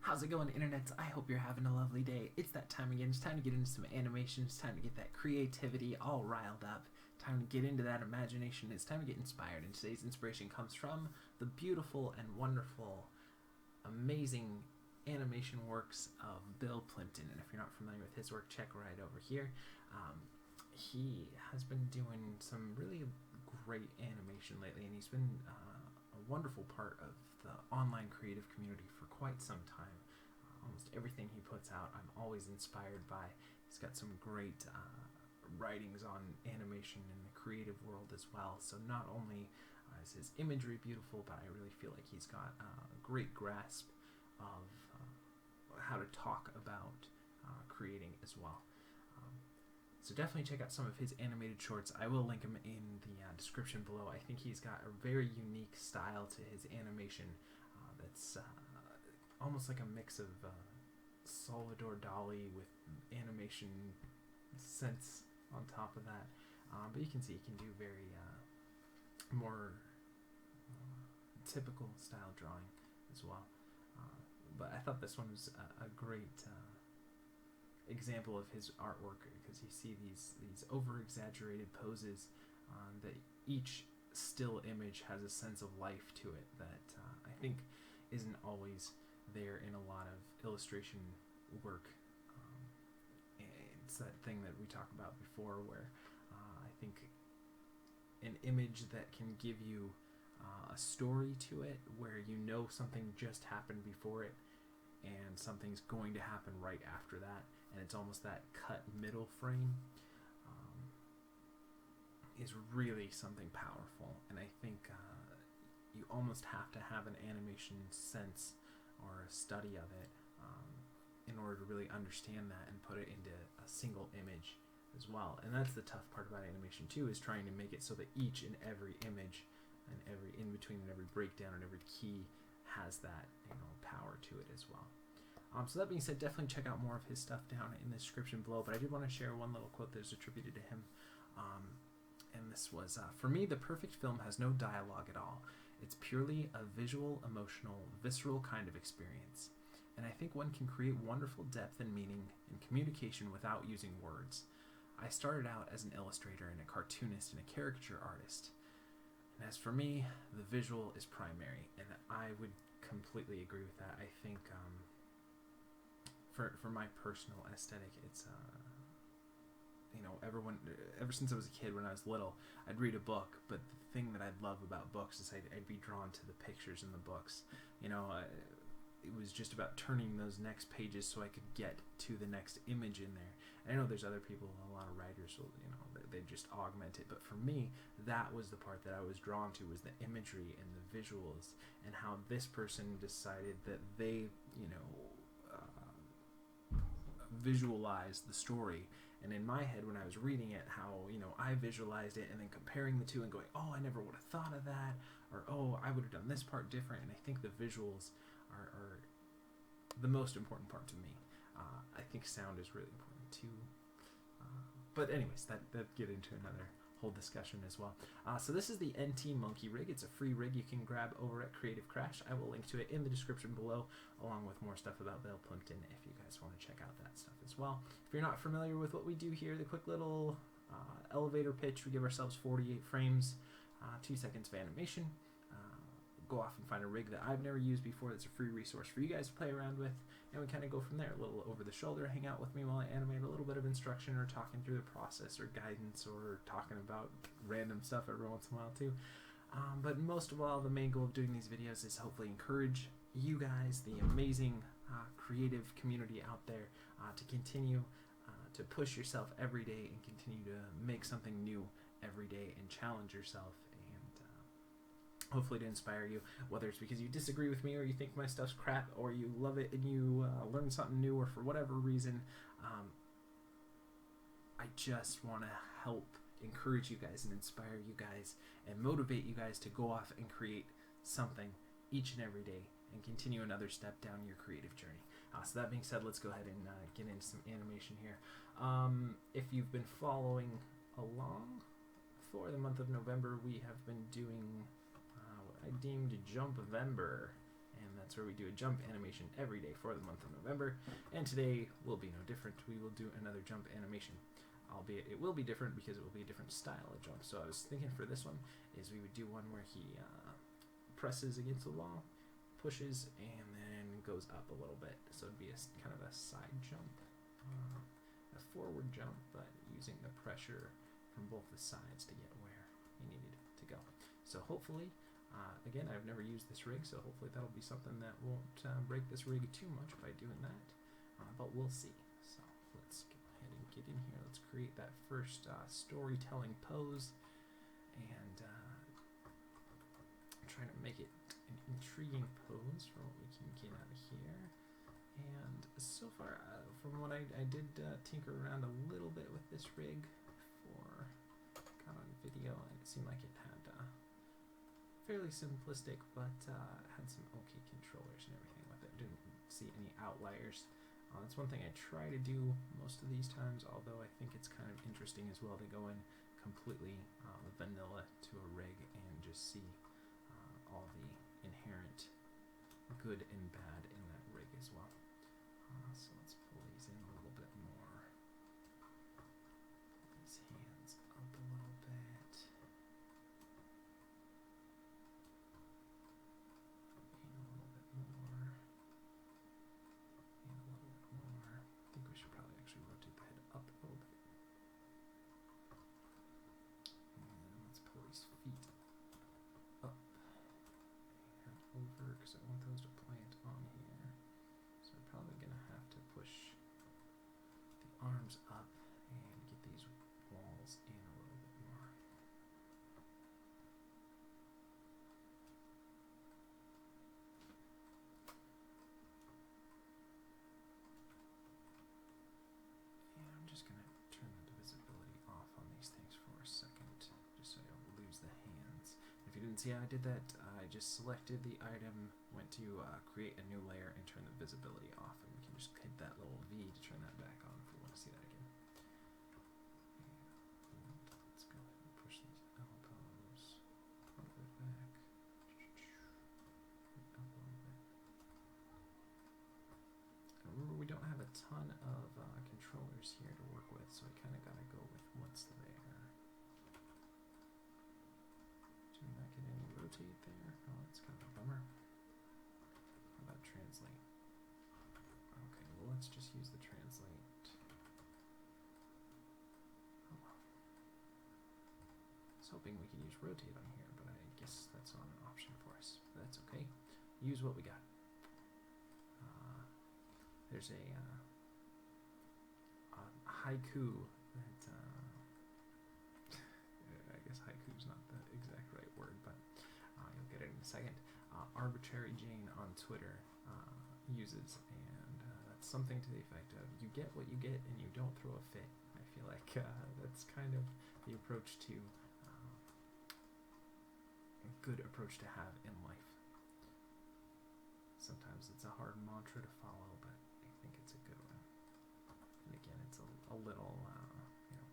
How's it going, internets? I hope you're having a lovely day. It's that time again. It's time to get into some animation. It's time to get that creativity all riled up. Time to get into that imagination. It's time to get inspired. And today's inspiration comes from the beautiful and wonderful, amazing animation works of Bill Plympton. And if you're not familiar with his work, check right over here. He has been doing some really great animation lately, and he's been a wonderful part of the online creative community for quite some time. Almost everything he puts out, I'm always inspired by. He's got some great writings on animation in the creative world as well. So not only is his imagery beautiful, but I really feel like he's got a great grasp of how to talk about creating as well. So definitely check out some of his animated shorts. I will link him in the description below. I think he's got a very unique style to his animation that's almost like a mix of Salvador Dali with animation sense on top of that. But you can see he can do very more typical style drawing as well. But I thought this one was a great example of his artwork, because you see these over-exaggerated poses that each still image has a sense of life to it that I think isn't always there in a lot of illustration work. It's that thing that we talked about before where I think an image that can give you a story to it, where you know something just happened before it and something's going to happen right after that, and it's almost that cut middle frame, is really something powerful. And I think you almost have to have an animation sense or a study of it in order to really understand that and put it into a single image as well. And that's the tough part about animation too, is trying to make it so that each and every image and every in-between and every breakdown and every key has that, power to it as well. So that being said, definitely check out more of his stuff down in the description below. But I did want to share one little quote that is attributed to him. And this was, "For me, the perfect film has no dialogue at all. It's purely a visual, emotional, visceral kind of experience. And I think one can create wonderful depth and meaning and communication without using words. I started out as an illustrator and a cartoonist and a caricature artist. And as for me, the visual is primary." And I would completely agree with that. I think for my personal aesthetic, it's ever since I was a kid, when I was little, I'd read a book, but the thing that I'd love about books is I'd be drawn to the pictures in the books. It was just about turning those next pages so I could get to the next image in there. And I know there's other people, a lot of writers, they just augment it, but for me, that was the part that I was drawn to, was the imagery and the visuals, and how this person decided that they, visualized the story. And in my head, when I was reading it, how I visualized it, and then comparing the two and going, oh, I never would have thought of that, or oh, I would have done this part different. And I think the visuals are the most important part to me. I think sound is really important too. But anyways, that get into another whole discussion as well. So this is the ntMonkey rig. It's a free rig you can grab over at Creative Crash. I will link to it in the description below, along with more stuff about Bill Plympton if you guys want to check out that stuff as well. If you're not familiar with what we do here, the quick little elevator pitch: we give ourselves 48 frames, 2 seconds of animation. Go off and find a rig that I've never used before that's a free resource for you guys to play around with, and we kind of go from there. A little over the shoulder, hang out with me while I animate, a little bit of instruction or talking through the process or guidance or talking about random stuff every once in a while too. But most of all, the main goal of doing these videos is hopefully encourage you guys, the amazing creative community out there, to continue to push yourself every day and continue to make something new every day and challenge yourself, hopefully to inspire you, whether it's because you disagree with me or you think my stuff's crap, or you love it and you learn something new, or for whatever reason. I just want to help encourage you guys and inspire you guys and motivate you guys to go off and create something each and every day and continue another step down your creative journey. So that being said, let's go ahead and get into some animation here. If you've been following along, for the month of November, we have been doing what I deemed Jumpvember, and That's where we do a jump animation every day for the month of November, and today will be no different. We will do another jump animation, albeit it will be different because it will be a different style of jump. So I was thinking for this one is we would do one where he presses against the wall, pushes, and then goes up a little bit. So it'd be a kind of a side jump, a forward jump, but using the pressure from both the sides to get where he needed to go. So hopefully, again, I've never used this rig, so hopefully that'll be something that won't break this rig too much by doing that, but we'll see. So let's go ahead and get in here. Let's create that first storytelling pose, and try to make it an intriguing pose for what we can get out of here. And so far, from what I did tinker around a little bit with this rig before got on video, and it seemed like it had fairly simplistic, but had some okay controllers and everything with it. Didn't see any outliers. That's one thing I try to do most of these times, although I think it's kind of interesting as well to go in completely vanilla to a rig and just see all the inherent good and bad in that rig as well. So let's pull these in a little bit more. Pull these hands up a little bit. And a little bit more. And a little bit more. I think we should probably actually rotate the head up a little bit. And let's pull these feet up and over, because I want those to plant on here. So we're probably going to have to push the arms up and get these walls in a little bit more. And I'm just going to turn the visibility off on these things for a second, just so I don't lose the hands. If you didn't see how I did that, I just selected the item, went to create a new layer, and turn the visibility off, and we can just hit that little V to turn that back on if we want to see that again. And let's go ahead and push these elbows a little bit back, up a little bit. And remember, we don't have a ton of controllers here to work with, so I kind of got to go with what's there. Do we not get any rotate there? Oh, that's kind of a bummer. How about translate? Okay, well, let's just use the translate. Oh, well. I was hoping we could use rotate on here, but I guess that's not an option for us. But that's okay. Use what we got. There's a haiku that I guess haiku is not the exact right word, but you'll get it in a second. Arbitrary Jane on Twitter uses, and that's something to the effect of, you get what you get and you don't throw a fit. I feel like that's kind of the approach to a good approach to have in life. Sometimes it's a hard mantra to follow, but I think it's a good one. And again, it's a little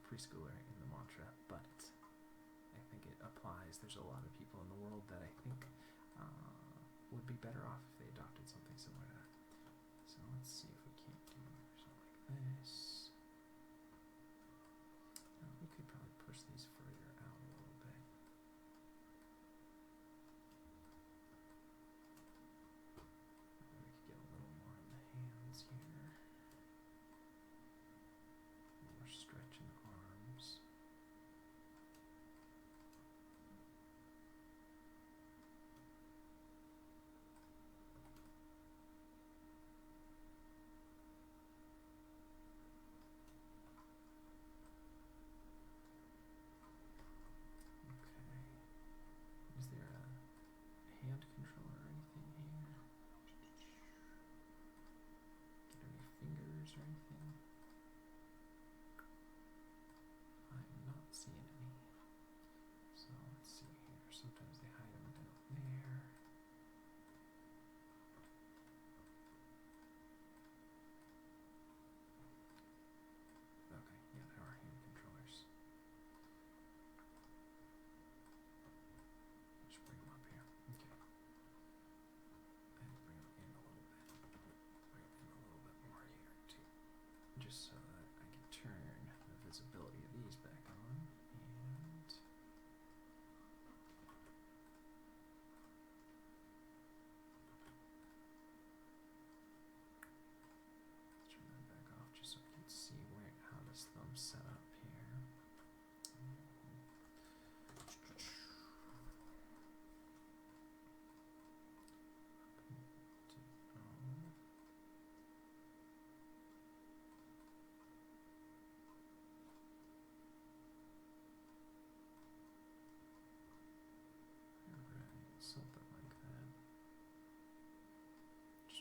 preschooler in the mantra, but I think it applies. There's a lot of people in the world that I think would be better off if they adopted something similar to that. So let's see if we can't do something like this. We could probably push these further out a little bit. Maybe we could get a little more on the hands here. More stretch in the arms.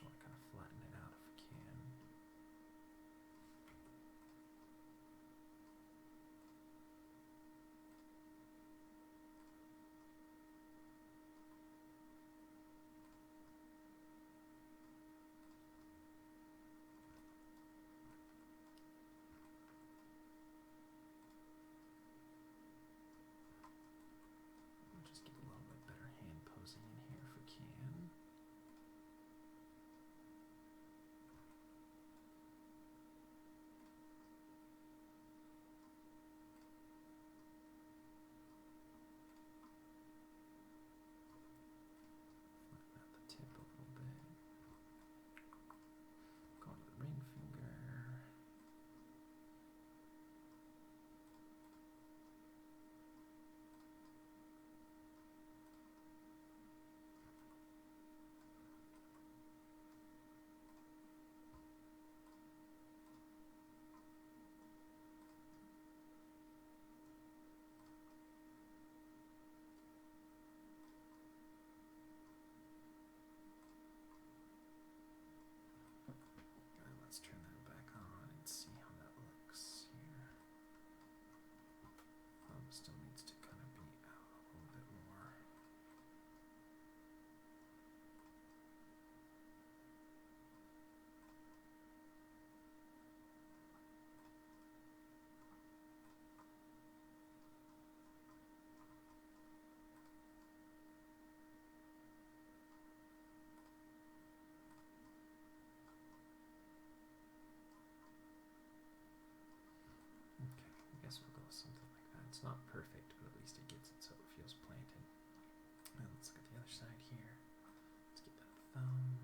just want to kind of flatten it out if we can. We'll just get a little bit better hand posing in here if we can. Flatten out the tip a little bit. Go to the ring finger. And let's turn that back on and see how that looks here. Still needs to kind of be out a little bit more. Okay, I guess we'll go with something like that. It's not perfect, but at least it gets it so it feels planted. And let's look at the other side here. Let's get that thumb.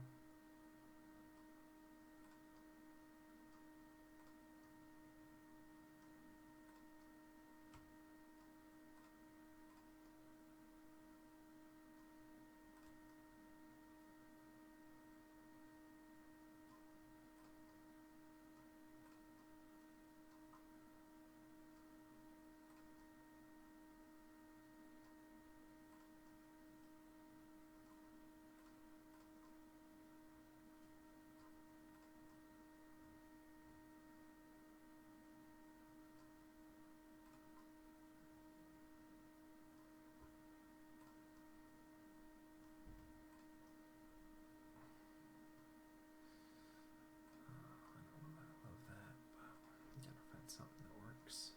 Something that works.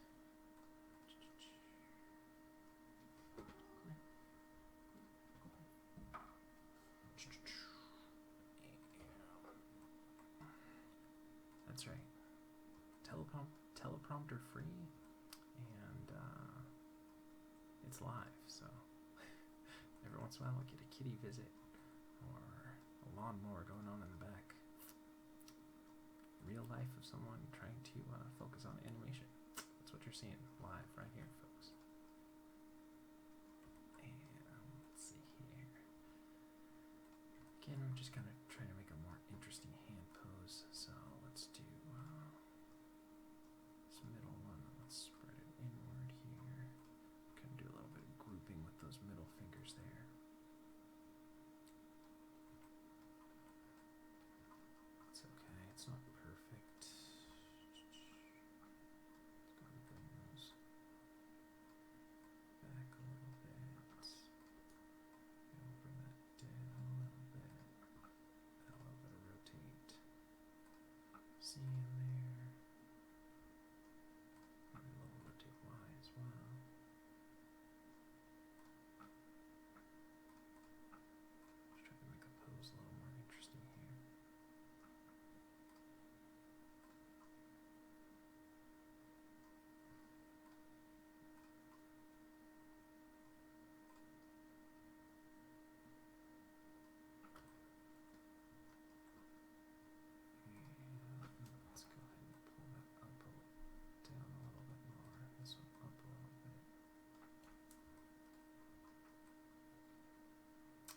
That's right. Teleprompter free, and it's live, so every once in a while I'll get a kitty visit or a lawnmower going on in the back. Real life of someone trying to focus on animation. That's what you're seeing live right here, folks. And let's see here. Again, I'm just kind of trying to make a more interesting hand pose. So let's do this middle one. Let's spread it inward here. Kind of do a little bit of grouping with those middle fingers there. It's okay. It's not perfect. Let's go and bring those back a little bit. And we'll bring that down a little bit. And a little bit of rotate. See in there. Maybe a little rotate Y as well. Just trying to make the pose a little more interesting here. Let's go ahead and pull that up down a little bit more. This one up a little bit.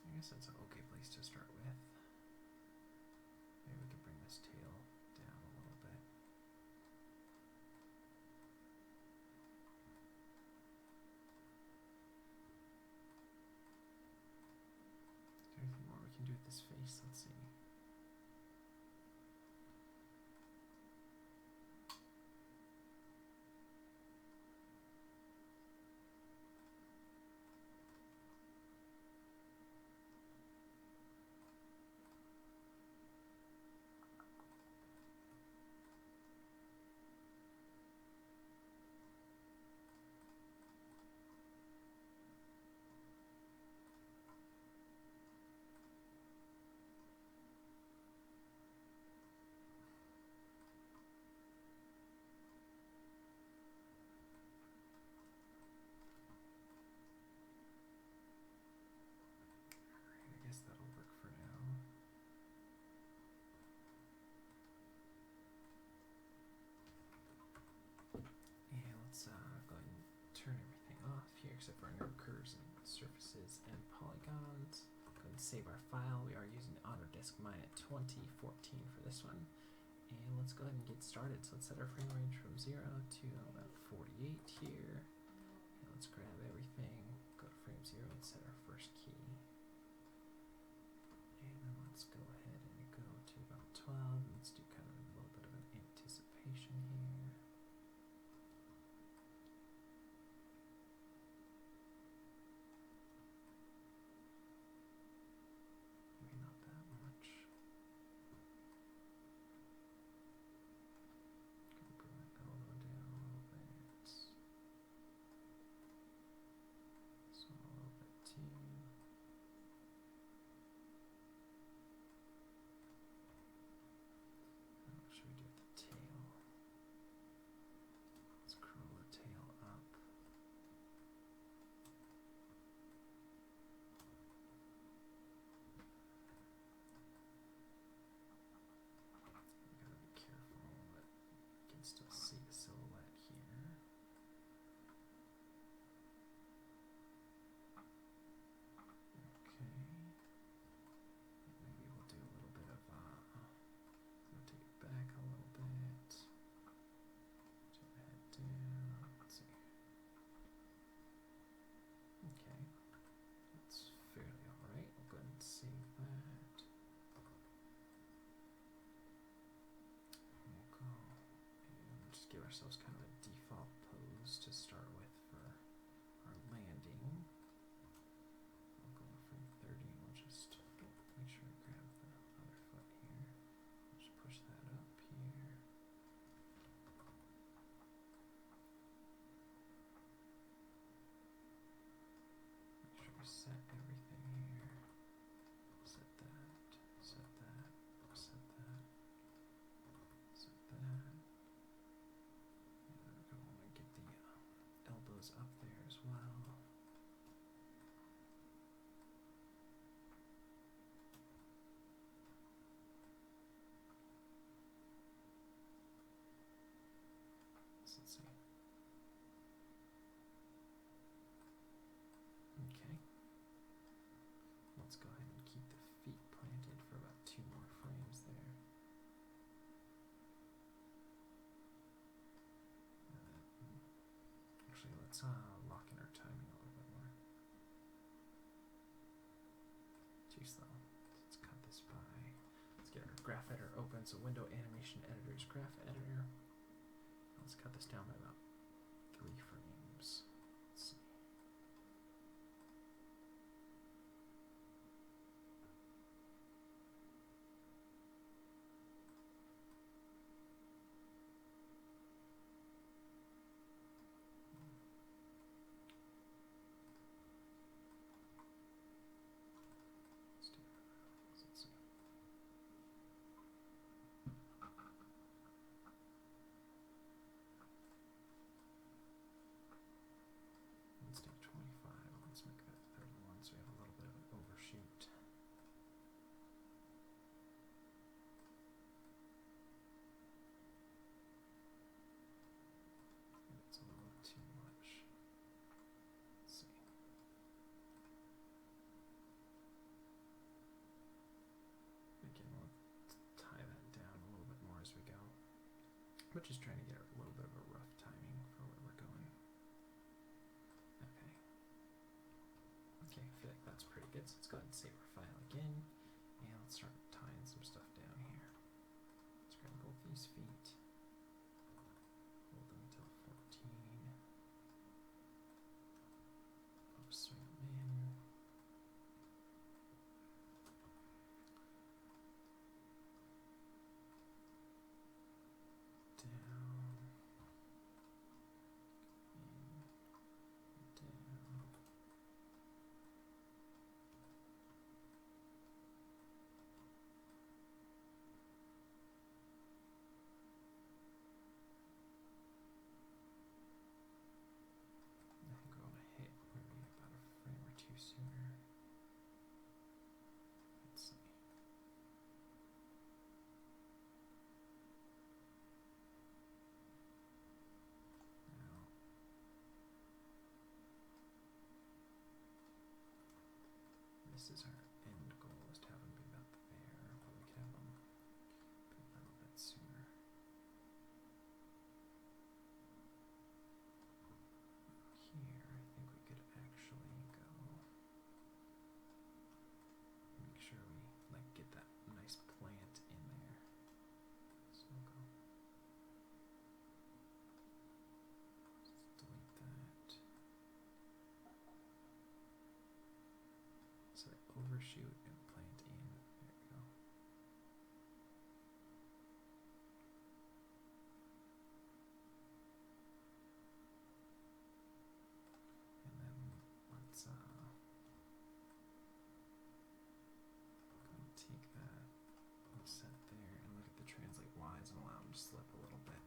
I guess that's an okay place to start with. Maybe we can bring this tail down a little bit. Is there anything more we can do with this face? Let's see. except for our curves and surfaces and polygons. Go ahead and save our file. We are using Autodesk Mine at 2014 for this one. And let's go ahead and get started. So let's set our frame range from 0 to about 48 here. And let's grab everything, go to frame 0 and set our first key. And then let's go ahead and go to about 12. Let's do kind of a little bit of an anticipation here. Maybe not that much. Gonna bring that elbow down a little bit. So a little bit too. What should we do with the tail? Let's curl the tail up. We gotta be careful that you can still see the silhouette here. Okay. Maybe we'll do a little bit of rotate it back a little bit. Turn the head down. Let's see. Okay. That's fairly alright. We'll go ahead and save that. We'll go and just give ourselves kind of a default pose to start with for our landing. We'll go from 30 and we'll just make sure to grab the other foot here. Just push that up here. Make sure we set everything here. Set that, set that, set that, set that. And then we're going to want to get the elbows up there as well. So let's see. Okay. Let's go ahead and keep the feet planted for about 2 more frames there. Actually, let's lock in our timing a little bit more. Too slow. Let's cut this by. Let's get our graph editor open. So window animation editor's graph editor. Let's cut this down by about 3 frames. Let's see. Let's do that. Let's see. Let's do 25. Let's make that 31 so we have a little bit of an overshoot. It's a little too much. Let's see. Again, we'll tie that down a little bit more as we go. But just trying to get a little bit of a rough timing for where we're going. Okay. Okay, I feel like that's pretty good. So let's go ahead and save our file again. And let's start tying some stuff down here. Let's grab both these feet. Hold them until 14. I'll just swing them in. Down. In. Down. this is our end goal, is to have them be about there, but we could have them be a little bit sooner. Here, I think we could actually go make sure we like get that nice plant in there. So we'll go. Let's delete that. So overshoot and plant in. There we go. And then let's go take that, set there, and look at the translate Y's and allow them to slip a little bit.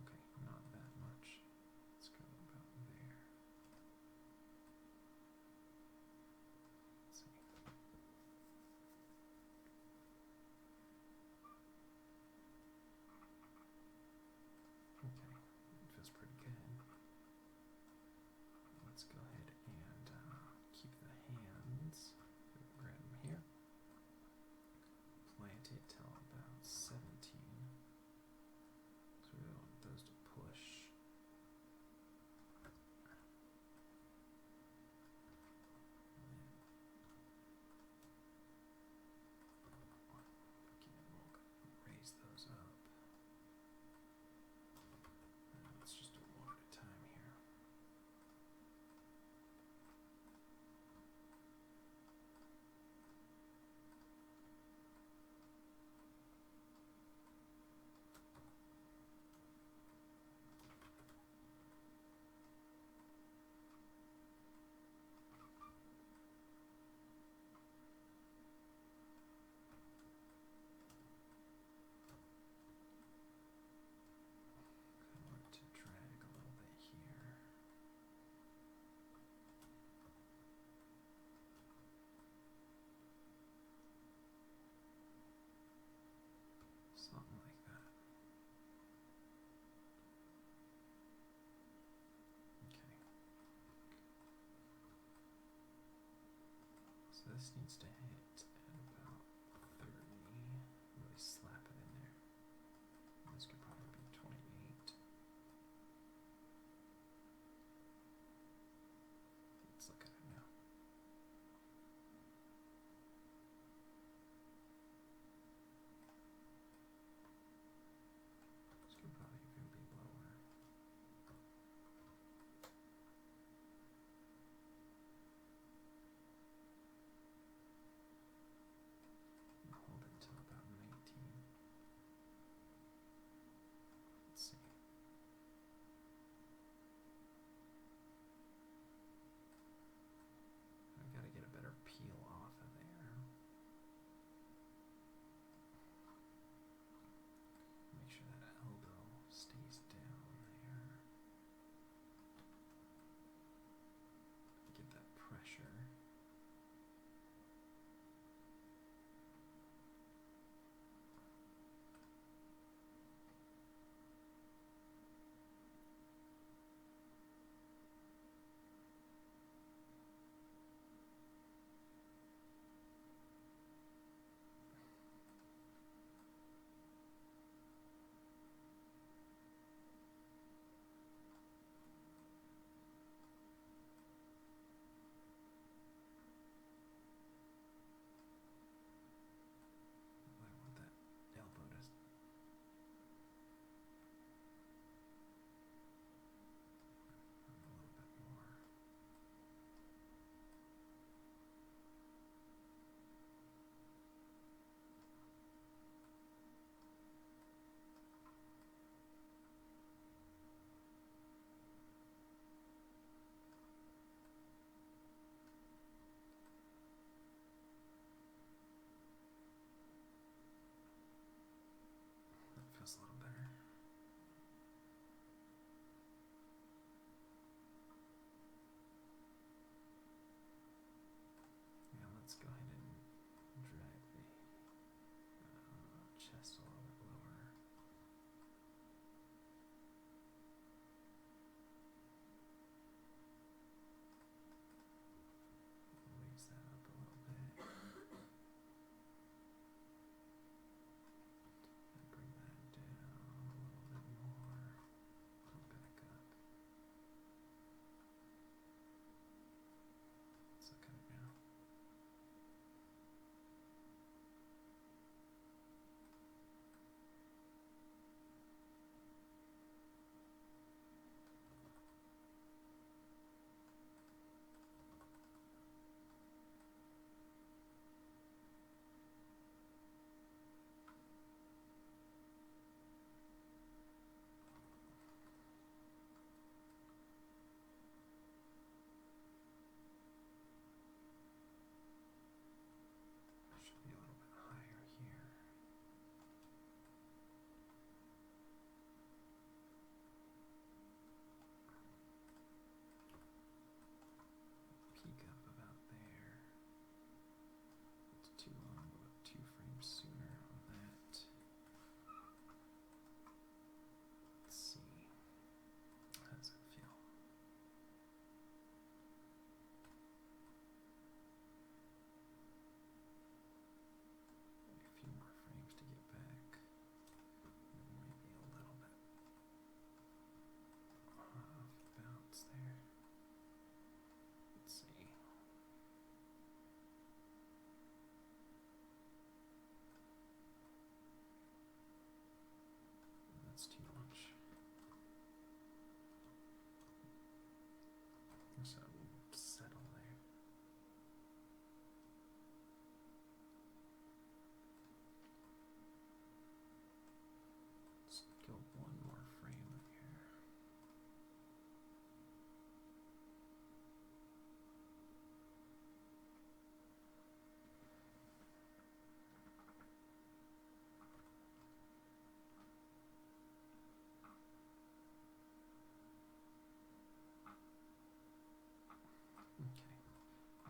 Okay, not that much. Let's go about there. Let's see. Okay, it feels pretty good. Let's go ahead and keep the hands. Grab them here. Plant it till about 17. So we don't want those to push. Again, we'll raise those up. Let's just do one at a time here. I want to drag a little bit here. Something like that. Okay. So this needs to hit at about 30. Really slap it in there. This could probably be 28. Let's look at it now. This could probably even be lower.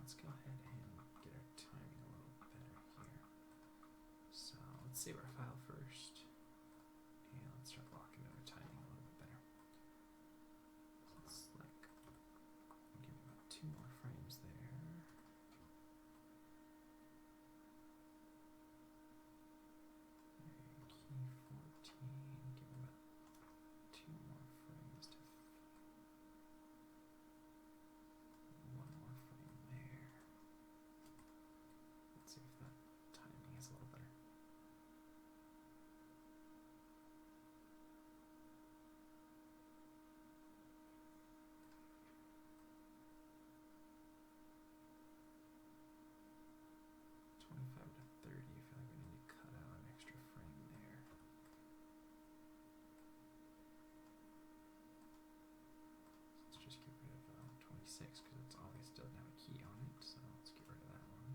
let's go ahead and get our timing a little better here. So let's save our file first, and let's start locking in our timing a little bit better. So let's like give me about 2 more frames there. Key 14, give me about 2 more frames to 1 more frame there. Let's see if that timing is a little better. $25 to $30. I feel like we need to cut out an extra frame there. Let's just get rid of 26 because it's always doesn't have a key on it. So let's get rid of that one.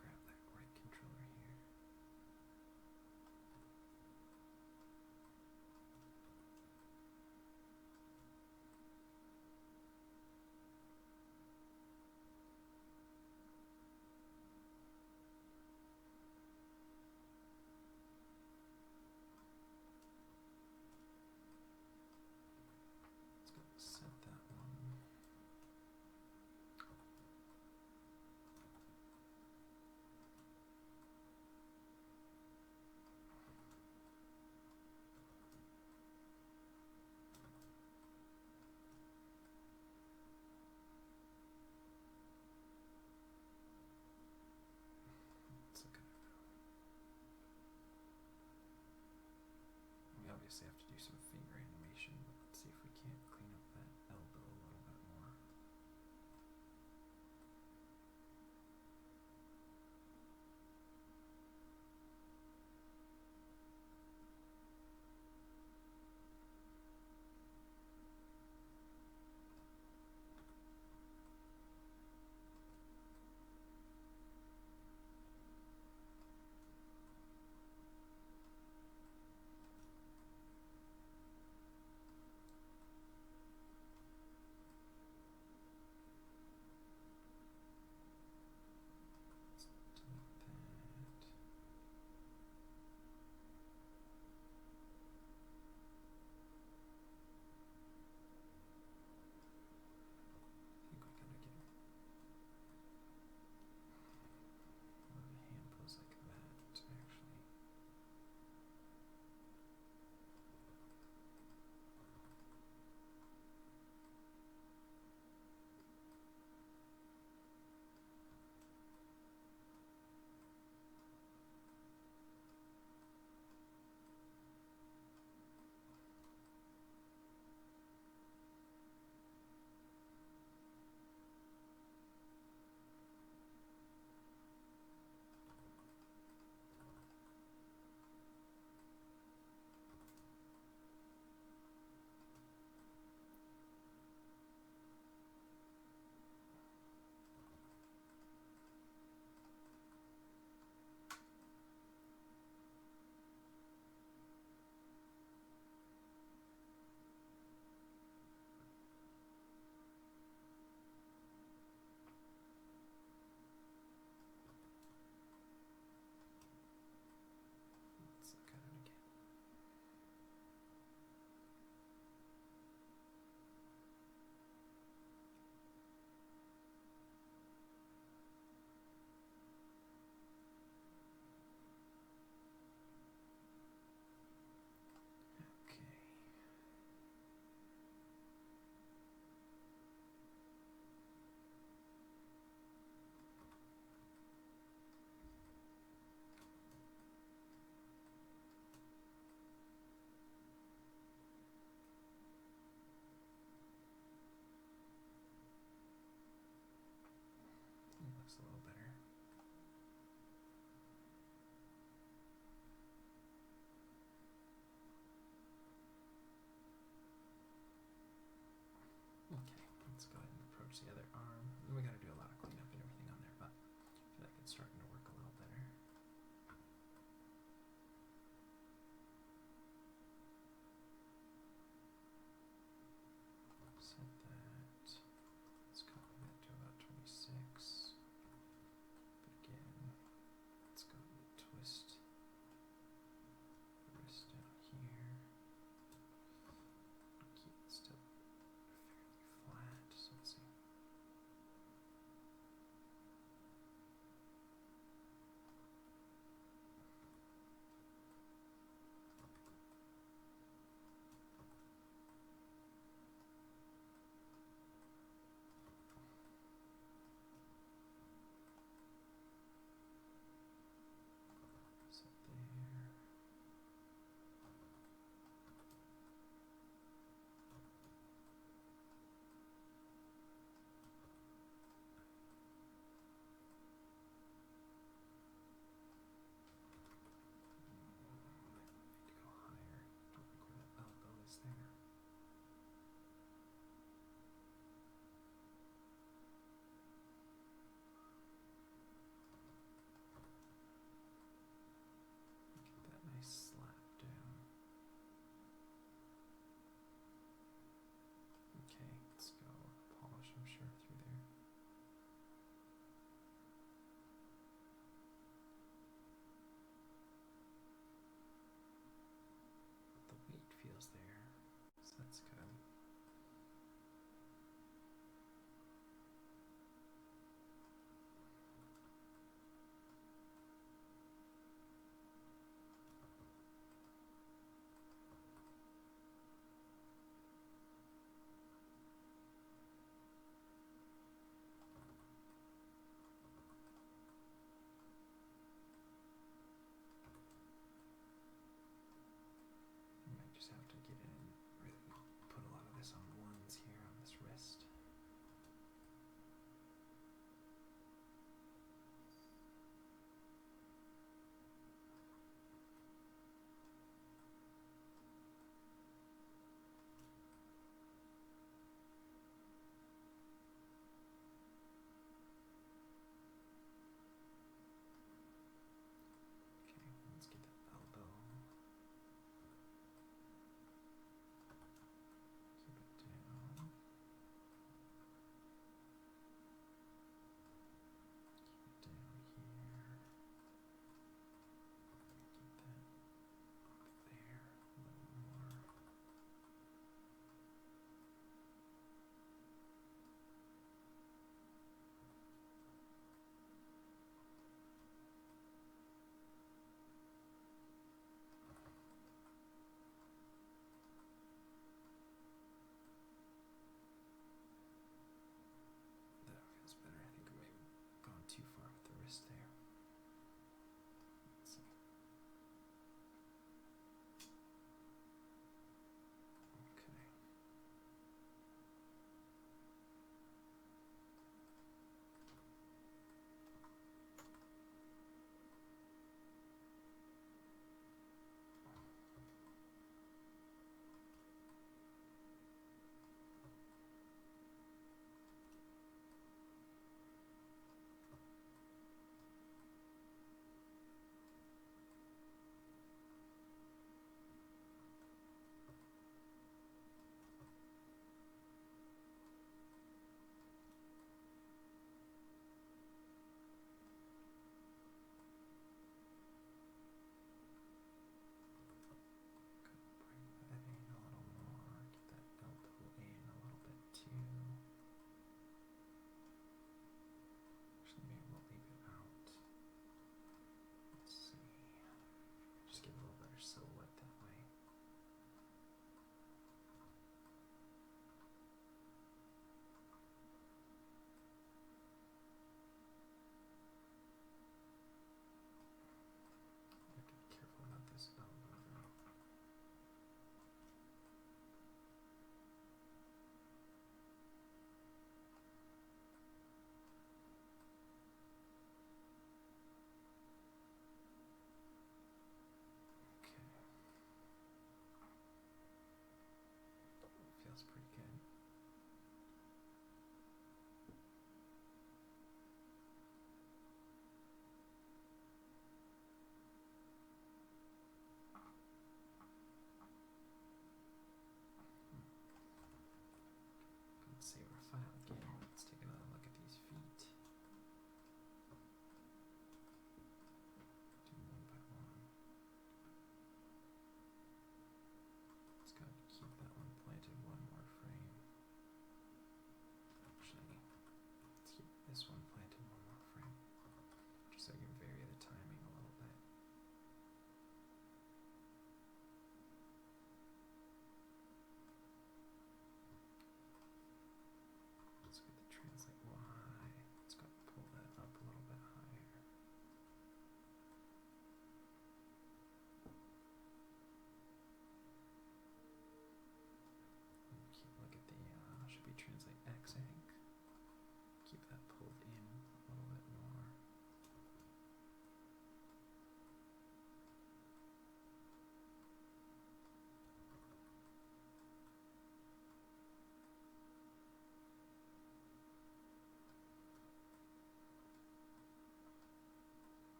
Grab that right controller here. Let's go set that one. Let's look at it now. We obviously have to do some finger animation, but let's see if we can't clean up that elbow a little bit more.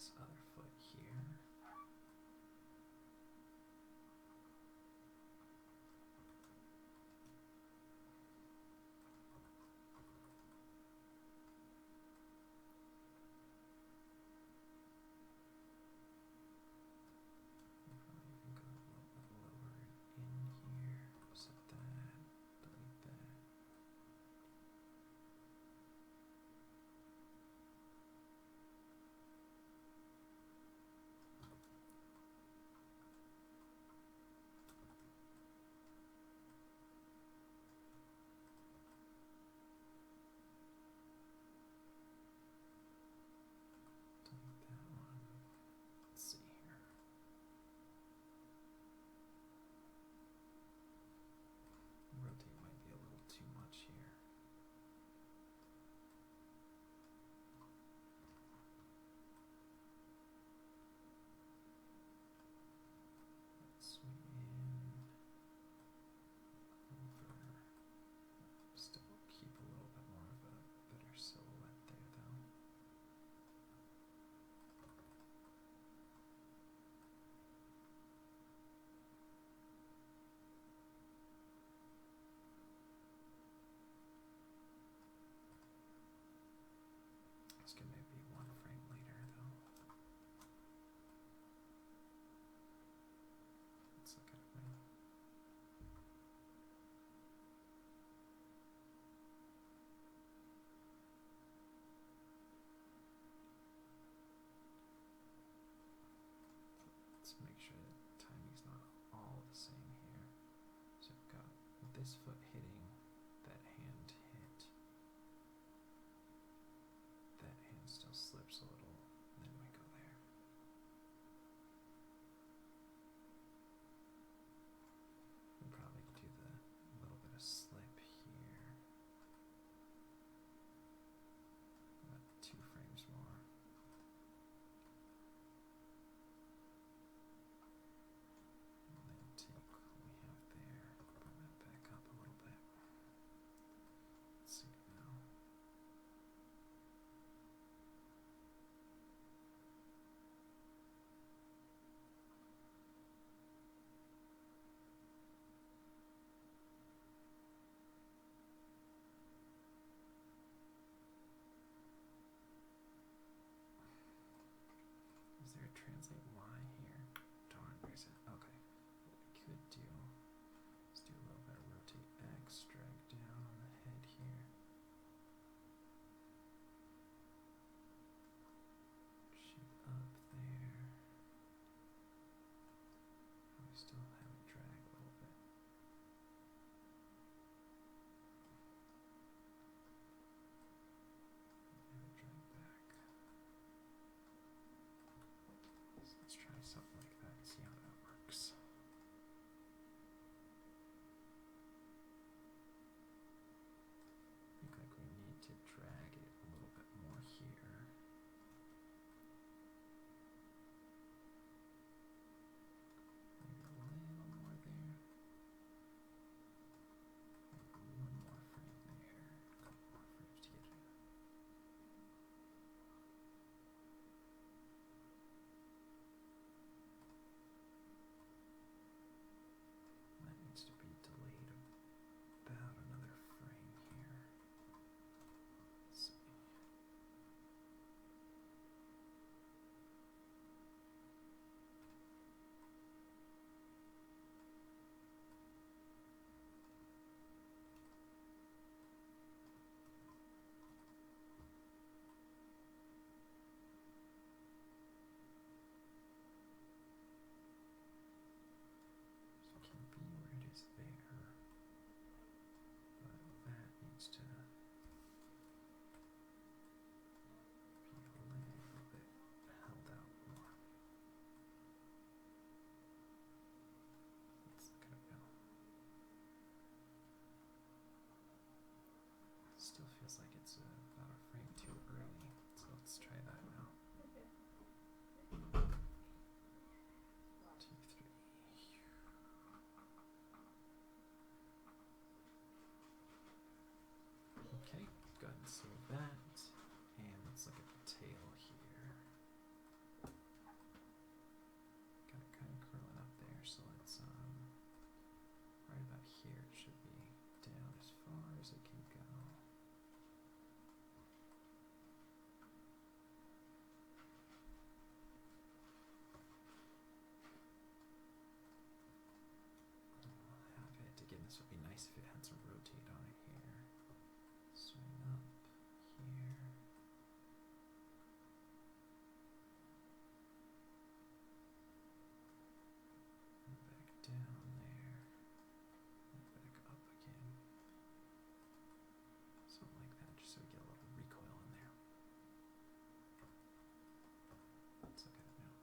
this other foot here. It's going to be one frame later, though. Let's look at me. Let's make sure that timing's not all the same here. So I've got this foot hitting, that hand hit. That hand still slips a little, and then we go there. We'll probably do the little bit of slip here. About 2 frames more. And then take what we have there, bring that back up a little bit. Let's see now. Is there a translate Y here? Darn, where's it? Okay. What we could do is do a little bit of rotate X, drag down on the head here. Shoot up there. And we still have it drag a little bit. Have it drag back. So let's try something like that and see how that works. I think like we need to drag it a little bit more here. Maybe a little more there. Maybe one more frame there. A couple more frames to get it. That needs to be delayed about another frame here. Let's see. So it can be where it is there, but that needs to be a little bit held out more. Let's look at it now. Still feels like it's about a frame too early, so let's try that now. 2, 3. Okay, go ahead and save that. And let's look at the tail here. This would be nice if it had some rotate on it here. Swing up here. And back down there. And back up again. Something like that, just so we get a little recoil in there. Let's look at it now.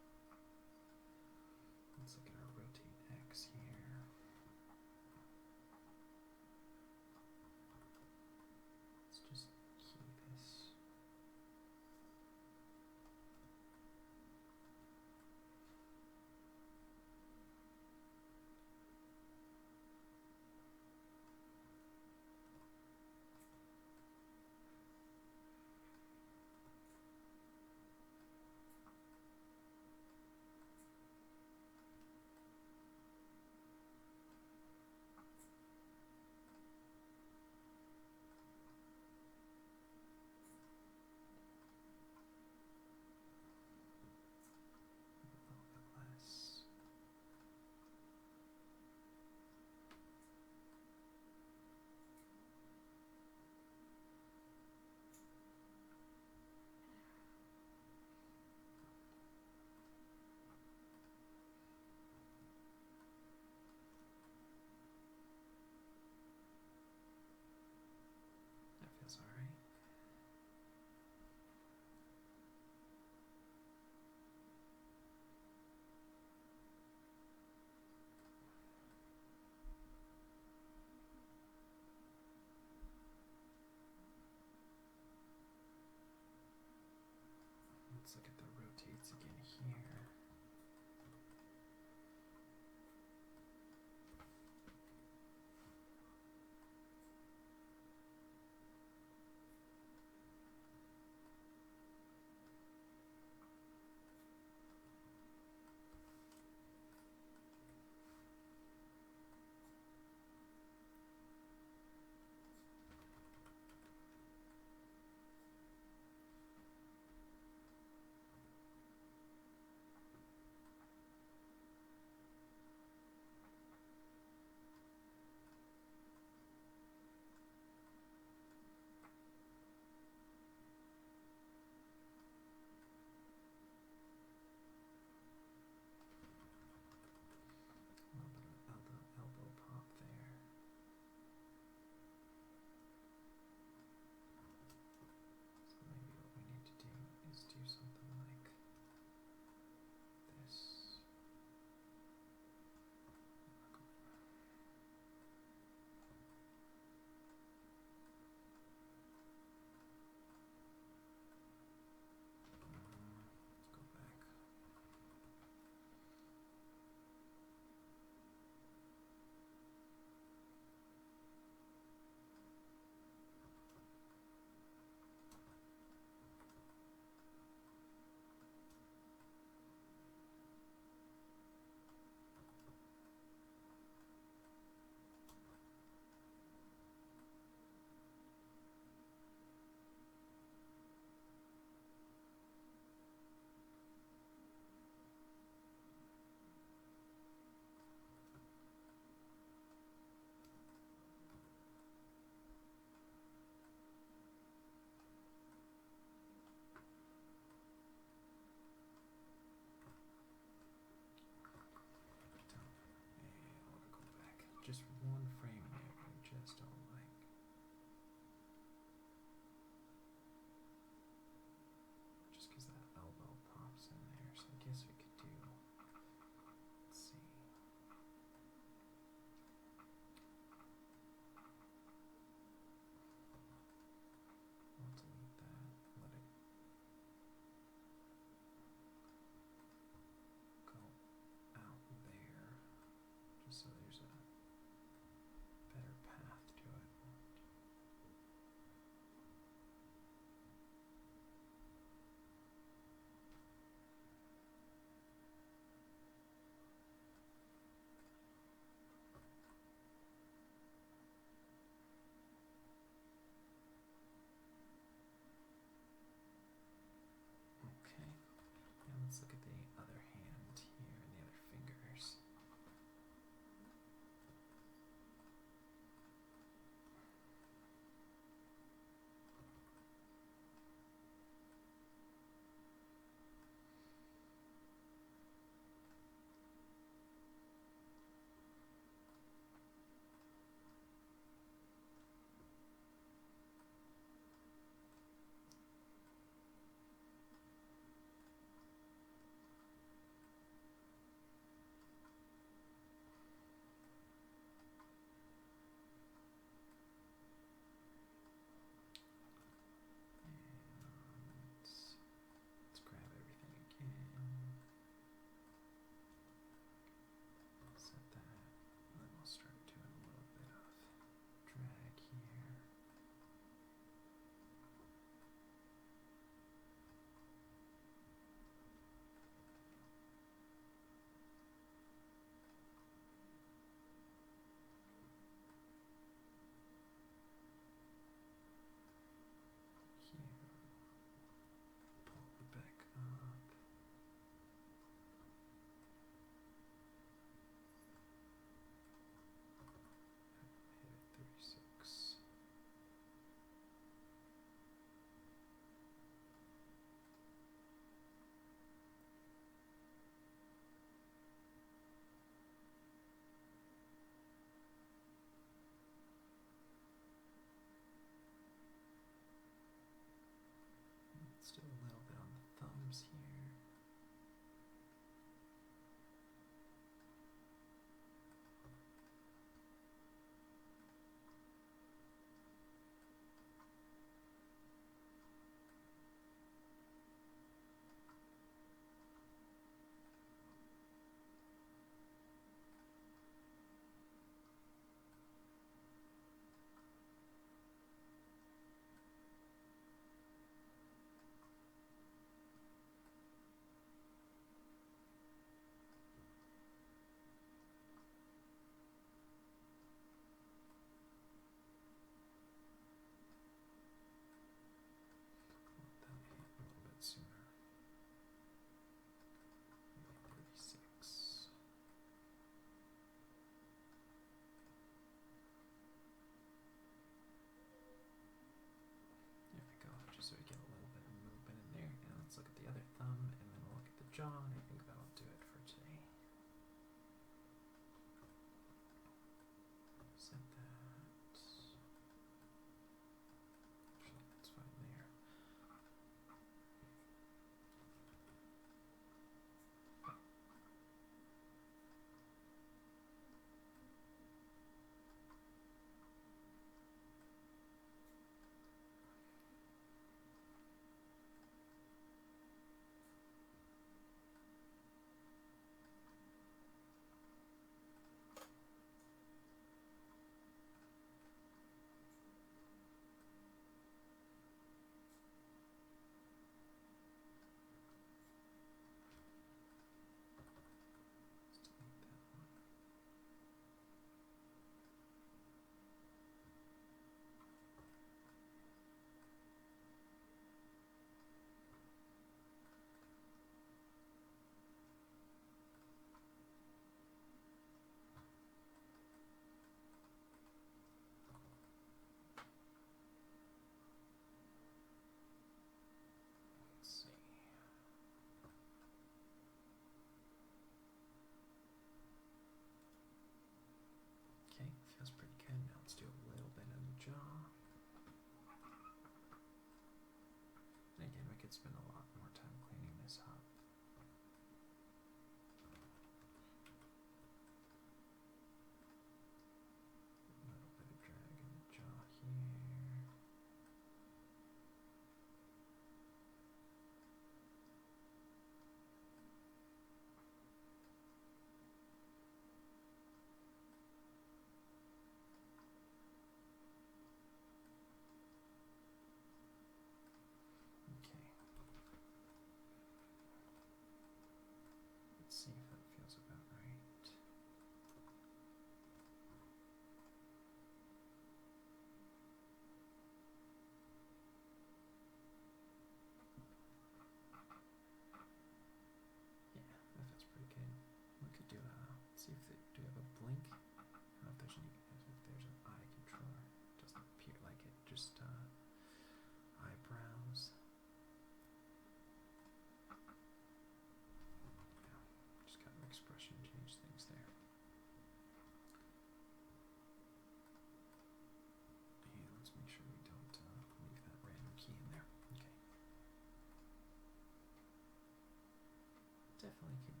definitely could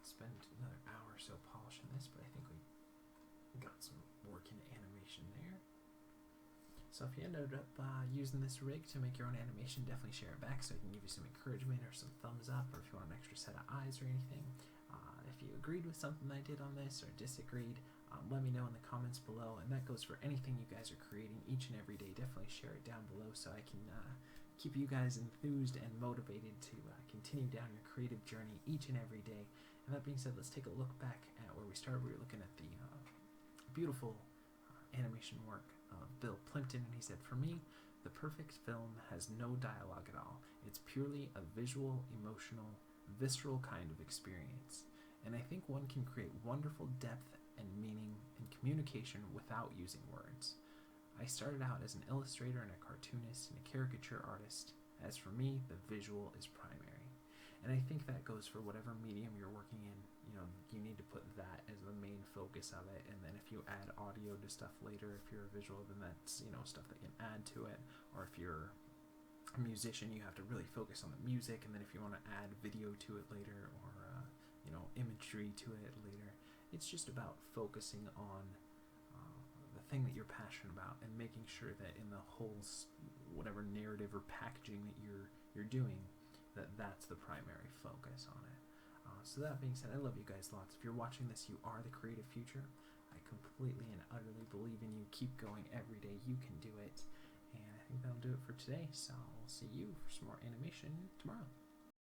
spend another hour or so polishing this, but I think we got some work in animation there. So if you ended up using this rig to make your own animation, definitely share it back so I can give you some encouragement or some thumbs up, or if you want an extra set of eyes or anything. If you agreed with something I did on this or disagreed, let me know in the comments below, and that goes for anything you guys are creating each and every day. Definitely share it down below so I can keep you guys enthused and motivated to continue down your creative journey each and every day. And that being said, let's take a look back at where we started. We were looking at the beautiful animation work of Bill Plympton, and he said, "For me, the perfect film has no dialogue at all. It's purely a visual, emotional, visceral kind of experience. And I think one can create wonderful depth and meaning and communication without using words. I started out as an illustrator and a cartoonist and a caricature artist. As for me, the visual is primary." And I think that goes for whatever medium you're working in. You need to put that as the main focus of it, and then if you add audio to stuff later, if you're a visual, then that's stuff that you can add to it. Or if you're a musician, you have to really focus on the music, and then if you want to add video to it later, or imagery to it later, it's just about focusing on the thing that you're passionate about and making sure that in the whole whatever narrative or packaging that you're doing, that's the primary focus on it. So that being said, I love you guys lots. If you're watching this, you are the creative future. I completely and utterly believe in you. Keep going every day. You can do it. And I think that'll do it for today. So I'll see you for some more animation tomorrow.